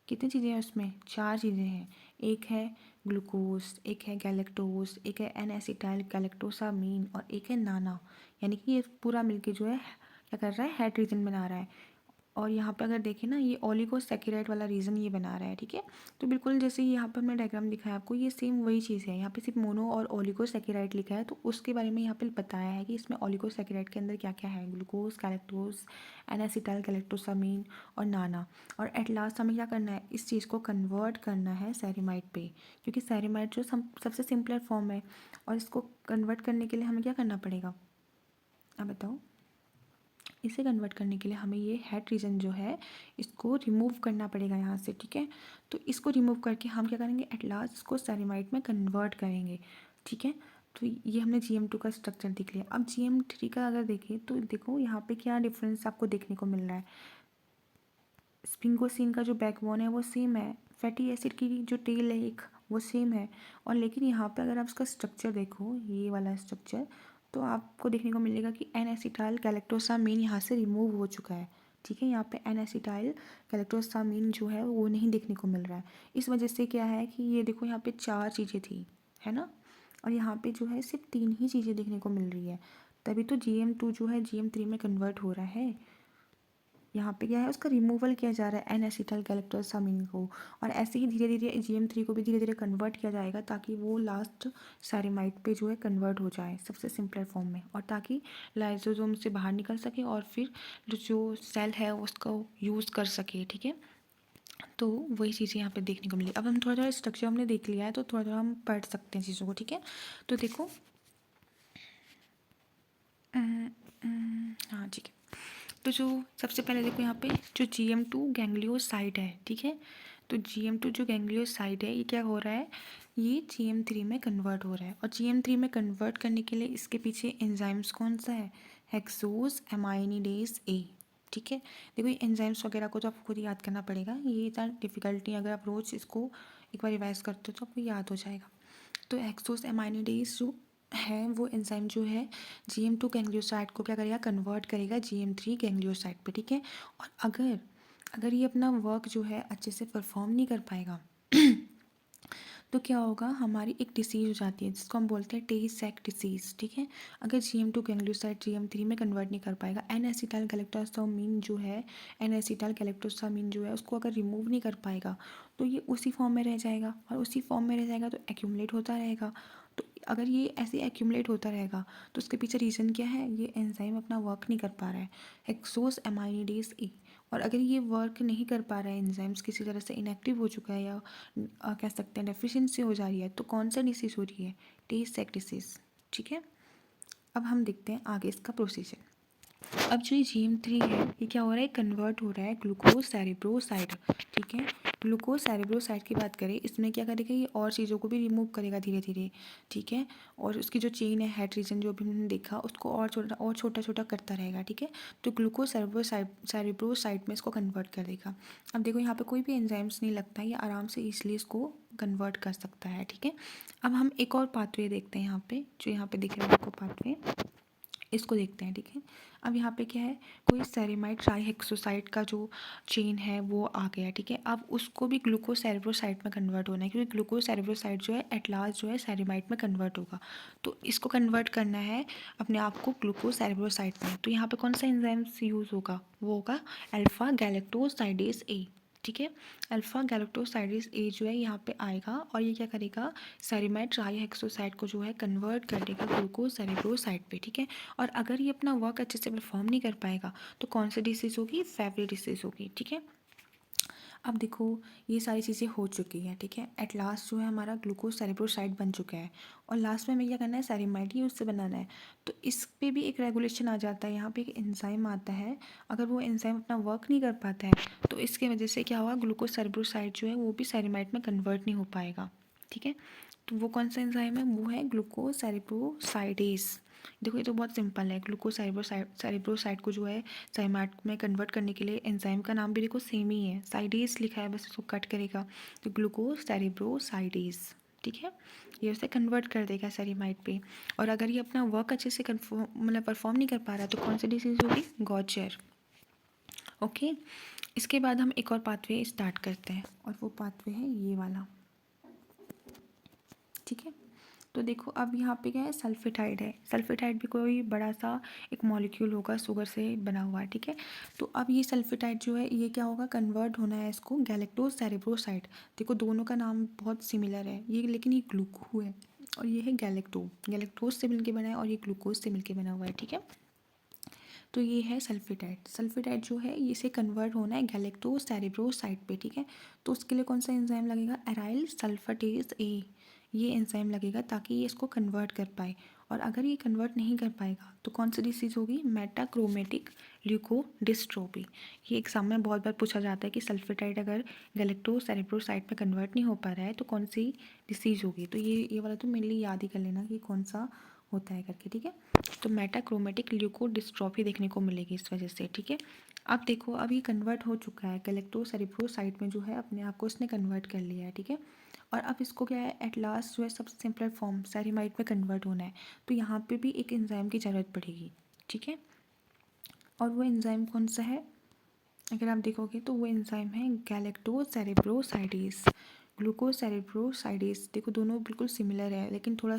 कितनी चीज़ें हैं उसमें, 4 चीज़ें हैं। एक है ग्लूकोज, एक है गैलेक्टोज, एक है एन एसिटाइल गैलेक्टोसामीन, और एक है नाना। यानी कि ये पूरा मिलके जो है क्या कर रहा है, हेड रीजन बना रहा है। और यहाँ पे अगर देखें ना, ये ओलिगोसैकेराइड वाला रीजन ये बना रहा है, ठीक है। तो बिल्कुल जैसे यहाँ पे हमने डायग्राम दिखाया आपको, ये सेम वही चीज़ है। यहाँ पे सिर्फ मोनो और ओलिगोसैकेराइड लिखा है, तो उसके बारे में यहाँ पे बताया है कि इसमें ओलिगोसैकेराइड के अंदर क्या क्या है, ग्लूकोज, गैलेक्टोज, एन एसिटाइल गैलेक्टोसामीन और नाना। और एट लास्ट हमें क्या करना है, इस चीज़ को कन्वर्ट करना है सेरेमाइड पे, क्योंकि सेरेमाइड जो सबसे सिंपलर फॉर्म है, और इसको कन्वर्ट करने के लिए हमें क्या करना पड़ेगा, आप बताओ। इसे कन्वर्ट करने के लिए हमें ये हेड रीजन जो है इसको रिमूव करना पड़ेगा यहाँ से, ठीक है। तो इसको रिमूव करके हम क्या करेंगे, एट लास्ट इसको सेरेमाइड में कन्वर्ट करेंगे, ठीक है। तो ये हमने GM2 का स्ट्रक्चर देख लिया। अब GM3 का अगर देखें तो देखो यहाँ पे क्या डिफरेंस आपको देखने को मिल रहा है। स्पिंगोसिन का जो बैकबोन है वो सेम है, फैटी एसिड की जो टेल है एक वो सेम है, और लेकिन यहाँ पे अगर आप इसका स्ट्रक्चर देखो, ये वाला स्ट्रक्चर, तो आपको देखने को मिलेगा कि एन एसिटाइल गैलेक्टोसामीन यहाँ से रिमूव हो चुका है, ठीक है। यहाँ पे एन एसिटाइल गैलेक्टोसामीन जो है वो नहीं देखने को मिल रहा है। इस वजह से क्या है कि ये देखो यहाँ पे 4 चीज़ें थी, है ना, और यहाँ पे जो है सिर्फ 3 ही चीज़ें देखने को मिल रही है, तभी तो GM2 जो है GM3 में कन्वर्ट हो रहा है। यहाँ पे क्या है, उसका रिमूवल किया जा रहा है एन एसिटाइल गैलेक्टोसामीन को, और ऐसे ही धीरे धीरे GM3 को भी धीरे धीरे कन्वर्ट किया जाएगा, ताकि वो लास्ट सेरेमाइड पे जो है कन्वर्ट हो जाए सबसे सिंपलर फॉर्म में, और ताकि लाइसोसोम से बाहर निकल सके और फिर जो सेल है उसको यूज़ कर सके, ठीक है। तो वही चीज़ें यहाँ पे देखने को मिली। अब हम थोड़ा थोड़ा स्ट्रक्चर हमने देख लिया है, तो थोड़ा थोड़ा हम पढ़ सकते हैं चीज़ों को, ठीक है। तो देखो हाँ ठीक है। तो जो सबसे पहले देखो यहाँ पे जो GM2 गैंग्लियोसाइट है, ठीक है। तो GM2 जो गैंग्लियोसाइड है ये क्या हो रहा है, ये GM3 में कन्वर्ट हो रहा है। और GM3 में कन्वर्ट करने के लिए इसके पीछे एंजाइम्स कौन सा है, हेक्सोज एमाइनिडेज ए। ठीक है, देखो ये एंजाइम्स वगैरह को तो आपको खुद याद करना पड़ेगा, ये इतना डिफिकल्ट नहीं, अगर आप रोज़ इसको एक बार रिवाइज करते हो तो आपको याद हो जाएगा। तो हेक्सोज एमाइनिडेज जो है वो एंजाइम जो है GM2 गैंग्लियोसाइड को क्या करेगा, कन्वर्ट करेगा GM3 गैंग्लियोसाइड पे। ठीक है, और अगर अगर ये अपना वर्क जो है अच्छे से परफॉर्म नहीं कर पाएगा तो क्या होगा, हमारी एक डिसीज़ हो जाती है जिसको हम बोलते हैं टे सैक डिसीज़। ठीक है, अगर GM2 गैंग्लियोसाइड GM3 में कन्वर्ट नहीं कर पाएगा, एन एसिटाइल गैलेक्टोसामिन जो है, एन एसिटाइल गैलेक्टोसामिन जो है उसको अगर रिमूव नहीं कर पाएगा तो ये उसी फॉर्म में रह जाएगा, और उसी फॉर्म में रह जाएगा तो एक्यूमुलेट होता रहेगा। तो अगर ये ऐसे एक्यूमुलेट होता रहेगा तो उसके पीछे रीज़न क्या है, ये एंजाइम अपना वर्क नहीं कर पा रहा है, हेक्सोज एमाइनिडेज ए। और अगर ये वर्क नहीं कर पा रहा है, एंजाइम्स किसी तरह से इनएक्टिव हो चुका है या कह सकते हैं डेफिशिएंसी हो जा रही है, तो कौन सा डिसीज़ हो रही है, टे सैक डिसीज़। ठीक है, अब हम देखते हैं आगे इसका प्रोसीजर। अब जो ये GM3 है ये क्या हो रहा है, कन्वर्ट हो रहा है ग्लूकोज सेरिब्रोसाइड। ठीक है, ग्लूकोज सेरिब्रोसाइड की बात करें, इसमें क्या करेगा, ये और चीज़ों को भी रिमूव करेगा धीरे धीरे। ठीक है, और उसकी जो चेन है हेड रीजन जो भी हमने देखा उसको और छोटा छोटा करता रहेगा। ठीक है, तो ग्लूकोज सेरिब्रोसाइड में इसको कन्वर्ट कर देगा। अब देखो यहाँ पे कोई भी एंजाइम्स नहीं लगता है, ये आराम से इसलिए इसको कन्वर्ट कर सकता है। ठीक है, अब हम एक और पाथवे देखते हैं यहाँ पे, जो यहाँ पे दिख रहा है आपको पाथवे, इसको देखते हैं। ठीक है, अब यहाँ पे क्या है, कोई सेरेमाइड ट्राईहेक्सोसाइड का जो चेन है वो आ गया। ठीक है, अब उसको भी ग्लूकोज सेरिब्रोसाइड में कन्वर्ट होना है, क्योंकि ग्लूकोज सेरिब्रोसाइड जो है एट लास्ट जो है सेरेमाइड में कन्वर्ट होगा। तो इसको कन्वर्ट करना है अपने आप को ग्लूकोज सेरिब्रोसाइड में। तो यहाँ पे कौन सा एंजाइम्स यूज़ होगा, वो होगा अल्फा गैलेक्टोसाइडेज ए। ठीक है, अल्फा गैलेक्टोसाइडेज ए जो है यहाँ पे आएगा और ये क्या करेगा, सेरेमाइड ट्राईहेक्सोसाइड को जो है कन्वर्ट कर देगा ग्लूकोज सेरिब्रोसाइड पे। ठीक है, और अगर ये अपना वर्क अच्छे से परफॉर्म नहीं कर पाएगा तो कौन सी डिसीज़ होगी, फेवरी डिसीज़ होगी। ठीक है, अब देखो ये सारी चीज़ें हो चुकी हैं। ठीक है, एट लास्ट जो है हमारा ग्लूकोज सेरिब्रोसाइड बन चुका है, और लास्ट में हमें क्या करना है, सेरेमाइड ही उससे बनाना है। तो इस पे भी एक रेगुलेशन आ जाता है, यहाँ पे एक एंजाइम आता है, अगर वो एंजाइम अपना वर्क नहीं कर पाता है तो इसके वजह से क्या होगा, ग्लूकोज सेरिब्रोसाइड जो है वो भी सेरेमाइड में कन्वर्ट नहीं हो पाएगा। ठीक है, तो वो कौन सा एंजाइम है, वो है ग्लूकोज सेरिब्रोसाइडेज। देखो ये तो बहुत सिंपल है, ग्लूकोज सेरिब्रोसाइड को जो है साइमैट में कन्वर्ट करने के लिए एंजाइम का नाम भी देखो सेम ही है, साइडेज लिखा है, बस इसको कट करेगा तो ग्लूकोज सेरिब्रोसाइडेज। ठीक है, ये उसे कन्वर्ट कर देगा सेरीमाइड पे। और अगर ये अपना वर्क अच्छे से मतलब परफॉर्म नहीं कर पा रहा तो कौन सी डिसीज़ होगी, गॉचर। ओके, इसके बाद हम एक और पाथवे स्टार्ट करते हैं, और वो पाथवे है ये वाला। ठीक है, तो देखो अब यहाँ पे क्या है, सल्फेटाइड है। सल्फेटाइड भी कोई बड़ा सा एक मॉलिक्यूल होगा, शुगर से बना हुआ है। ठीक है, तो अब ये सल्फेटाइड जो है ये क्या होगा, कन्वर्ट होना है इसको गैलेक्टोज सेरिब्रोसाइड। देखो दोनों का नाम बहुत सिमिलर है, ये लेकिन ये ग्लूको है और ये है गैलेक्टोज से मिलके बना है, और ये ग्लूकोज से मिलके बना हुआ है। ठीक है, तो ये है सल्फेटाइड। सल्फेटाइड जो है इसे कन्वर्ट होना है गैलेक्टोज सेरिब्रोसाइड पे। ठीक है, तो उसके लिए कौन सा एंजाइम लगेगा, एराइल सल्फेटेज ए, ये एंजाइम लगेगा ताकि ये इसको कन्वर्ट कर पाए। और अगर ये कन्वर्ट नहीं कर पाएगा तो कौन सी डिसीज़ होगी, मेटाक्रोमेटिक ल्यूकोडिस्ट्रोफी। ये एग्जाम में बहुत बार पूछा जाता है कि सल्फेटाइड अगर गैलेक्टोज सेरिब्रोसाइड में कन्वर्ट नहीं हो पा रहा है तो कौन सी डिसीज़ होगी। तो ये वाला तो मेनली याद ही कर लेना कि कौन सा होता है करके। ठीक है, तो मेटाक्रोमेटिक ल्यूकोडिस्ट्रोफी देखने को मिलेगी इस वजह से। ठीक है, अब देखो अब ये कन्वर्ट हो चुका है गैलेक्टोसेरिब्रोसाइड में, जो है अपने आप को इसने कन्वर्ट कर लिया है। ठीक है, और अब इसको क्या है, एट लास्ट जो है सबसे सिंपलर फॉर्म सेरीमाइड में कन्वर्ट होना है, तो यहाँ पे भी एक एंजाइम की ज़रूरत पड़ेगी। ठीक है, और वो एंजाइम कौन सा है, अगर आप देखोगे तो वो एंजाइम है गैलेक्टोसेरिब्रोसाइडेज। ग्लूकोसेरिब्रोसाइडेज, देखो दोनों बिल्कुल सिमिलर है लेकिन थोड़ा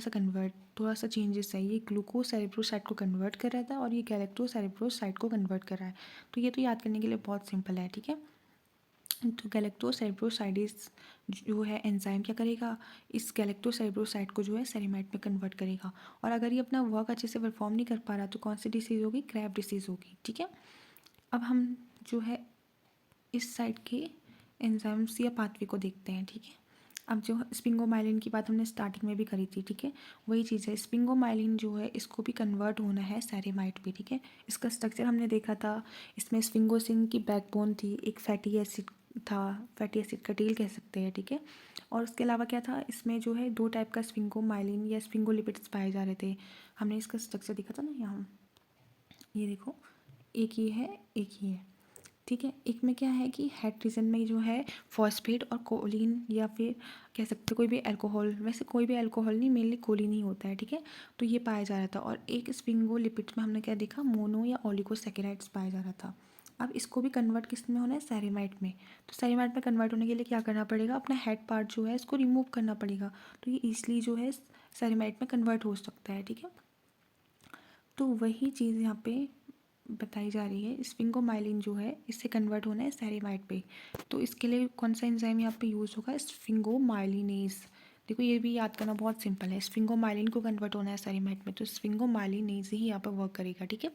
सा चेंजेस है, ये ग्लूकोसेरिब्रोसाइड को कन्वर्ट कर रहा था और ये गैलेक्टोसेरिब्रोसाइड को कन्वर्ट कर रहा है। तो ये तो याद करने के लिए बहुत सिंपल है। ठीक है, तो गैलेक्टोसेरिब्रोसाइडेज जो है एंजाइम क्या करेगा, इस गैलेक्टोसेरिब्रोसाइड को जो है सेरीमाइड में कन्वर्ट करेगा। और अगर ये अपना वर्क अच्छे से परफॉर्म नहीं कर पा रहा तो कौन सी डिसीज़ होगी, क्रैब डिसीज़ होगी। ठीक है, अब हम जो है इस साइड के एंजाइम्स या पाथवे को देखते हैं। ठीक है, अब जो स्पिंगोमाइलिन की बात हमने स्टार्टिंग में भी करी थी। ठीक है, वही चीज़ है, स्पिंगोमाइलिन जो है इसको भी कन्वर्ट होना है सेरेमाइड पे। ठीक है, इसका स्ट्रक्चर हमने देखा था, इसमें स्फिंगोसिन की बैकबोन थी, एक फैटी एसिड था, फैटी एसिड का टेल कह सकते हैं, ठीक है। और उसके अलावा क्या था, इसमें जो है 2 टाइप का स्फिंगोमाइलिन या स्फिंगोलिपिड्स पाए जा रहे थे। हमने इसका स्ट्रक्चर देखा था ना यहाँ, ये देखो, एक ये है, एक ये है, ठीक है। एक में क्या है कि हेड रीजन में जो है फॉस्फेट और कोलिन, या फिर कह सकते कोई भी अल्कोहल, वैसे कोई भी अल्कोहल नहीं, मेनली कोलिन ही होता है, ठीक है। तो ये पाया जा रहा था। और एक स्फिंगोलिपिड्स में हमने क्या देखा, मोनो या ओलिगोसैकेराइड्स पाया जा रहा था। अब इसको भी कन्वर्ट किस में होना है, सेरेमाइड में। तो सेरेमाइड में कन्वर्ट होने के लिए क्या करना पड़ेगा, अपना हेड पार्ट जो है इसको रिमूव करना पड़ेगा। तो ये ईजिली जो है सेरेमाइड में कन्वर्ट हो सकता है, ठीक है। तो वही चीज़ यहाँ पे बताई जा रही है, स्फिंगोमाइलिन जो है इससे कन्वर्ट होना है सेरेमाइड पे। तो इसके लिए कौन सा एंजाइम यहाँ पे यूज़ होगा, स्फिंगोमाइलिनेज। देखो ये भी याद करना बहुत सिंपल है, स्फिंगोमाइलिन को कन्वर्ट होना है सेरेमाइड में, तो स्फिंगोमाइलिनेज ही यहाँ पर वर्क करेगा, ठीक है।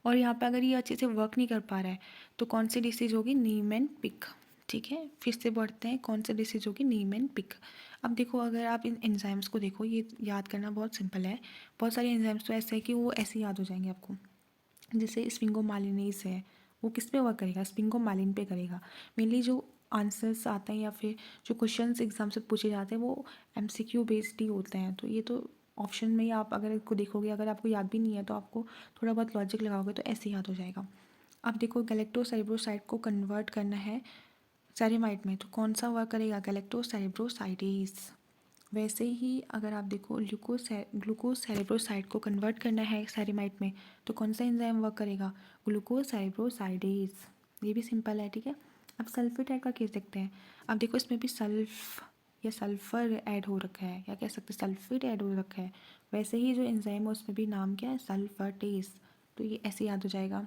और यहाँ पे अगर ये अच्छे से वर्क नहीं कर पा रहा है तो कौन सी डिसीज होगी, नीमेन-पिक, ठीक है। फिर से बढ़ते हैं, कौन सी डिसीज होगी, नीमेन-पिक। अब देखो अगर आप इन एंजाइम्स को देखो, ये याद करना बहुत सिंपल है। बहुत सारे एंजाइम्स तो ऐसे है कि वो ऐसे याद हो जाएंगे आपको। जैसे स्फिंगोमाइलिनेज है, वो किस पे वर्क करेगा, स्फिंगोमाइलिन पे करेगा। मेनली जो आंसर्स आते हैं या फिर जो क्वेश्चंस एग्जाम से पूछे जाते हैं वो एमसीक्यू बेस्ड ही होते हैं। तो ये तो ऑप्शन में ही आप अगर इसको देखोगे, अगर आपको याद भी नहीं है तो आपको थोड़ा बहुत लॉजिक लगाओगे तो ऐसे याद हो जाएगा। अब देखो गैलेक्टोसेरेब्रोसाइड को कन्वर्ट करना है सेरेमाइड में, तो कौन सा वर्क करेगा, गैलेक्टोसेरेब्रोसाइडेज। वैसे ही अगर आप देखो ग्लूकोसेरेब्रोसाइड को कन्वर्ट करना है सेरेमाइड में, तो कौन सा एंजाइम वर्क करेगा, ग्लूकोसेरेब्रोसाइडेज। ये भी सिंपल है, ठीक है। अब सल्फेटाइड का केस देखते हैं। अब देखो इसमें भी सल्फ या सल्फर ऐड हो रखा है, या कह सकते हैं सल्फेट ऐड हो रखा है। वैसे ही जो एंजाइम है उसमें भी नाम क्या है, सल्फरटेस। तो ये ऐसे याद हो जाएगा।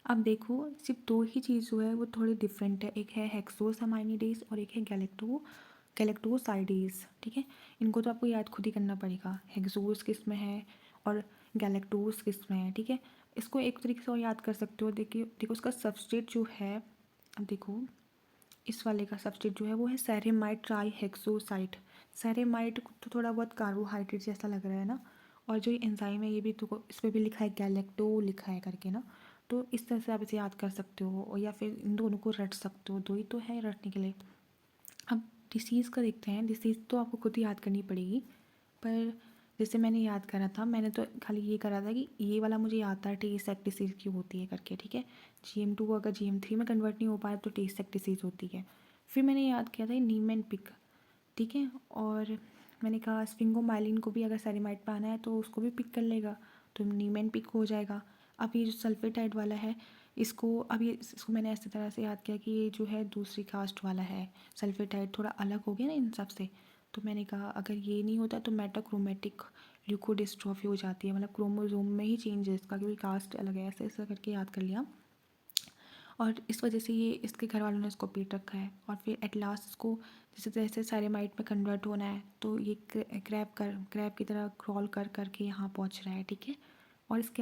अब देखो सिर्फ 2 ही चीज़ जो है वो थोड़ी डिफरेंट है, एक है हेक्सोसामाइनिडेज और एक है गैलेक्टोसाइडेज, ठीक है। इनको तो आपको याद खुद ही करना पड़ेगा, हेक्सोस किस में है और गैलेक्टोस किस में है, ठीक है। इसको एक तरीके से और याद कर सकते हो, देखिए देखो उसका सबस्ट्रेट जो है, अब देखो इस वाले का सबस्ट्रेट जो है वो है सेरेमाइड ट्राईहेक्सोसाइड। सेरेमाइड तो थोड़ा बहुत कार्बोहाइड्रेट जैसा लग रहा है ना, और जो ये एंजाइम है ये भी तो इस पर भी लिखा है गैलेक्टो लिखा है करके ना। तो इस तरह से आप इसे याद कर सकते हो, और या फिर इन दोनों को रट सकते हो, दो ही तो है रटने के लिए। अब डिसीज़ का देखते हैं, डिसीज़ तो आपको खुद ही याद करनी पड़ेगी। पर जैसे मैंने याद करा था, मैंने तो खाली ये करा था कि ये वाला मुझे याद था, टी सेक डिसीज़ क्यों होती है करके, ठीक है। GM2 को अगर GM3 में कन्वर्ट नहीं हो पाया तो टी सेक डिसीज़ होती है। फिर मैंने याद किया था नीमेन-पिक, ठीक है। और मैंने कहा स्फिंगोमाइलिन को भी अगर सेरेमाइड पे आना है तो उसको भी पिक कर लेगा, तो नीमेन-पिक हो जाएगा। अब ये जो सल्फेटाइड वाला है, इसको अब ये इसको मैंने ऐसी तरह से याद किया कि ये जो है दूसरी कास्ट वाला है, सल्फेटाइड थोड़ा अलग हो गया ना इन सब से। तो मैंने कहा अगर ये नहीं होता तो मेटाक्रोमेटिक ल्यूकोडिस्ट्रॉफी हो जाती है, मतलब क्रोमोसोम में ही चेंज है इसका, क्योंकि कास्ट अलग है, ऐसे ऐसा करके याद कर लिया। और इस वजह से ये इसके घर वालों ने इसको पीट रखा है। और फिर एट लास्ट इसको जैसे जैसे सेरेमाइड में कन्वर्ट होना है तो ये क्रैब की तरह क्रॉल कर करके यहाँ पहुँच रहा है, ठीक है। और इसके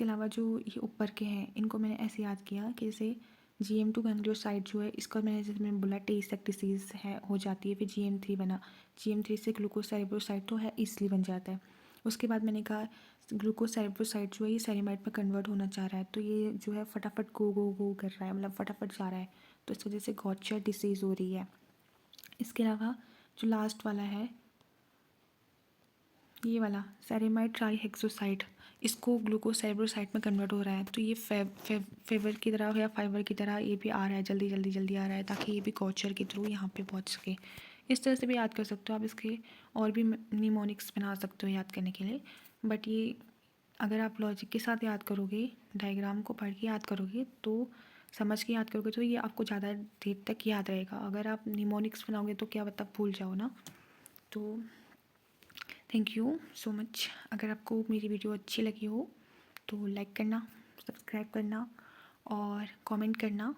अलावा जो ये ऊपर के हैं इनको मैंने ऐसे याद किया कि जैसे GM2 गैंग्लियोसाइड जो है इसका मैंने जैसे मैंने बोला टेस्ट डिसीज़ है हो जाती है, फिर GM3 बना, GM3 से ग्लूकोसेरेब्रोसाइड तो है ईजिली बन जाता है। उसके बाद मैंने कहा ग्लूकोसेरेब्रोसाइड जो है ये सेरेमाइड में कन्वर्ट होना चाह रहा है, तो ये जो है फटाफट गो गो गो कर रहा है, मतलब फटाफट जा रहा है, तो इस वजह से गॉर्चर डिसीज़ हो रही है। इसके अलावा जो लास्ट वाला है, ये वाला सेरेमाइड ट्राईहेक्सोसाइड, इसको ग्लूकोसेरेब्रोसाइड में कन्वर्ट हो रहा है, तो ये फेवर की तरह या फाइबर की तरह ये भी आ रहा है, जल्दी जल्दी जल्दी आ रहा है, ताकि ये भी गॉर्चर के थ्रू यहाँ पे पहुँच सके। इस तरह से भी याद कर सकते हो आप इसके, और भी निमोनिक्स बना सकते हो याद करने के लिए। बट ये अगर आप लॉजिक के साथ याद करोगे, डायग्राम को पढ़ के याद करोगे, तो समझ के याद करोगे तो ये आपको ज़्यादा देर तक याद रहेगा। अगर आप निमोनिक्स बनाओगे तो क्या पता भूल जाओ ना। तो थैंक यू सो मच। अगर आपको मेरी वीडियो अच्छी लगी हो तो लाइक करना, सब्सक्राइब करना और कमेंट करना।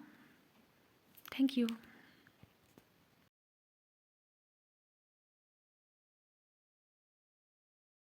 Thank you.